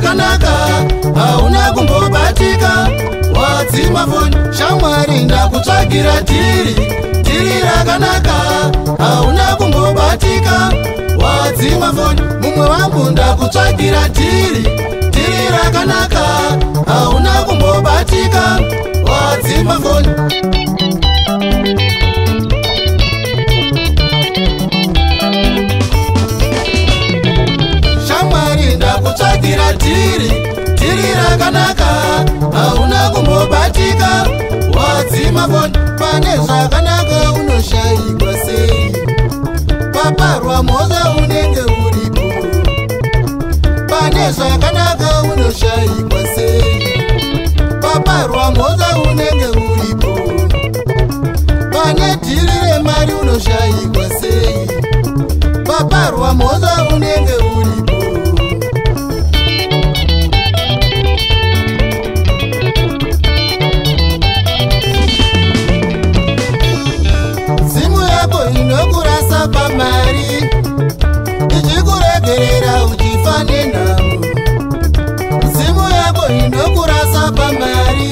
rakanaka hauna kumbobatika wadzima foni shamwari ndakutsvagira dhiri rakanaka hauna kumbobatika wadzima foni mumwe wangu ndakutsvagira dhiri rakanaka hauna kumbobatika wadzima foni shamwari ndakutsvagira dhiri rakanaka hauna kumbobatika wadzima foni pane zvakanaka unoshayikwa sei paparwa mhoza unenge uripo pane zvakanaka unoshayikwa sei paparwa mhoza unenge uripo pane dhiri remari unoshayikwa sei paparwa mhoza unenge uripo zimu yako inokurasa pamari ichikuregerera uchifa nenhamo zimu yako inokurasa pamari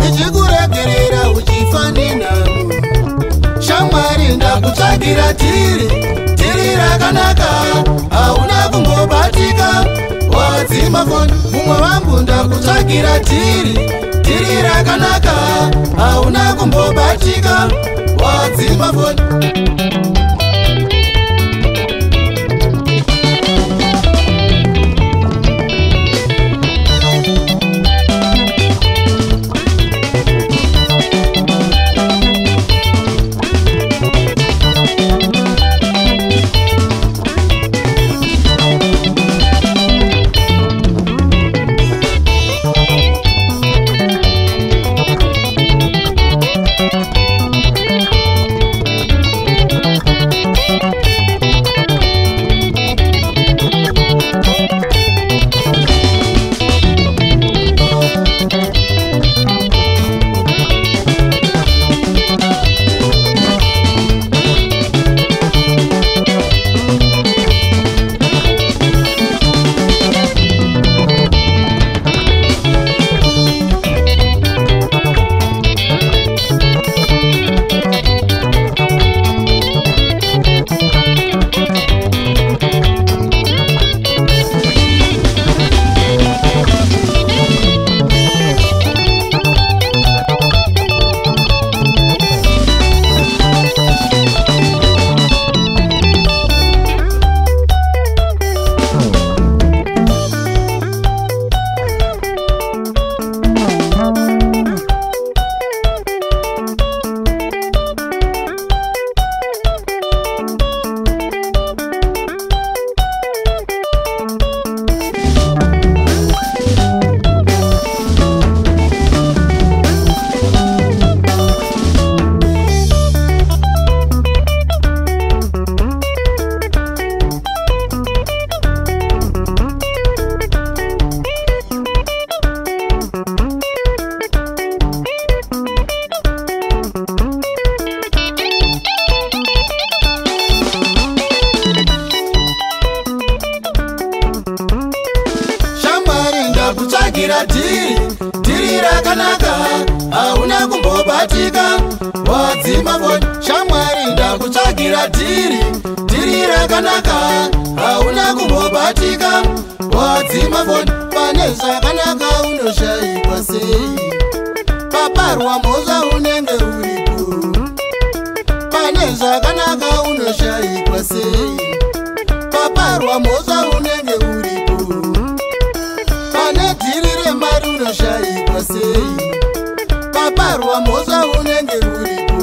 ichikuregerera uchifa nenhamo shamwari ndakutsvagira dhiri rakanaka hauna kumbobatika wadzima foni mumwe wangu ndakutsvagira dhiri rakanaka hauna kumbobatika wadzima foni kutsvagira dhiri rakanaka hauna kumbobatika wadzima foni shamwari ndakutsvagira dhiri rakanaka hauna kumbobatika wadzima foni pane zvakanaka unoshayikwa sei paparwa mhoza unenge uripo pane zvakanaka unoshayikwa sei paparwa mhoza unenge uripo pane dhiri remari unoshayikwa sei paparwa mhoza unenge uripo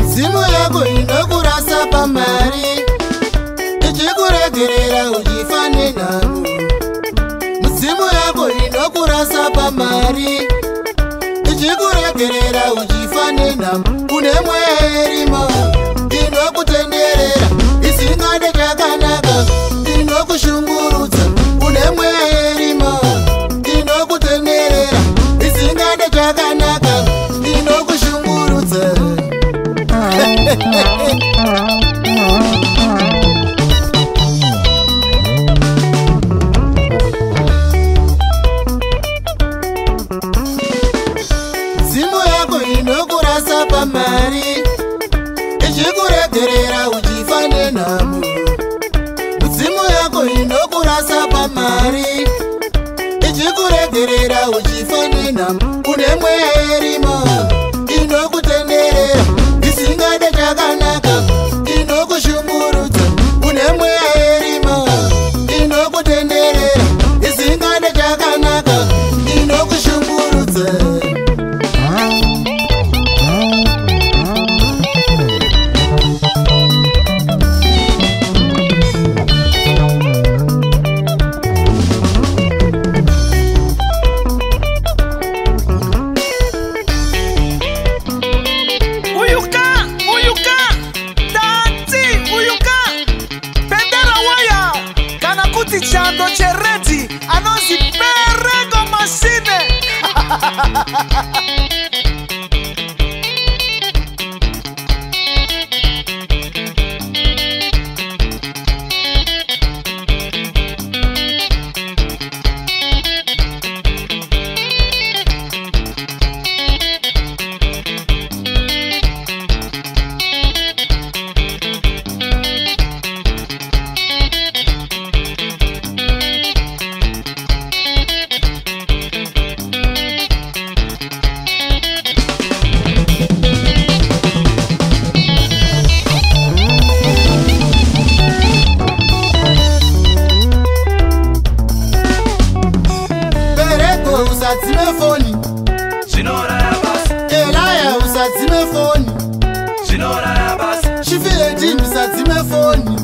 zimu yako inokurasa pamari ichikuregerera uchifa nenhamo muzimu yako inokurasa pamari ichikuregerera uchifa nenhamo une mweya irimo inokutenderera isingade chakanaka inokushungurudza une mweya irimo inokutenderera isingade chakanaka inokushungurudza Mwari ichikuregerera uchifanana kune mwerimo inokutenderera isingade chakanaka inokushungurudza kune mwerimo inokutenderera isingade chakanaka inokushungurudza. Chando Cerretti, anosi perrego massine. Usadzime foni zvinoraya basi, Elaya usadzime foni zvinoraya basi, Shifileti usadzime foni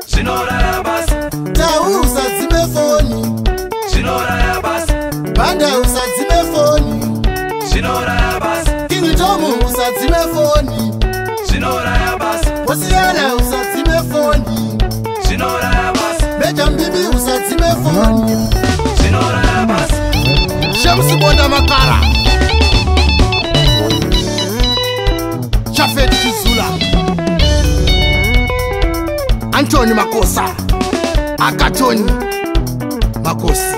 zvinoraya basi, Tau usadzime foni zvinoraya basi, Banda usadzime foni zvinoraya basi, King Tomu usadzime foni zvinoraya basi, Hosiana usadzime foni zvinoraya basi, Meja Mbibi usadzime foni zvinoraya basi. Shamsi Bonda Makara Chafet Kizula Anthony Makosa Akatoni Makosi.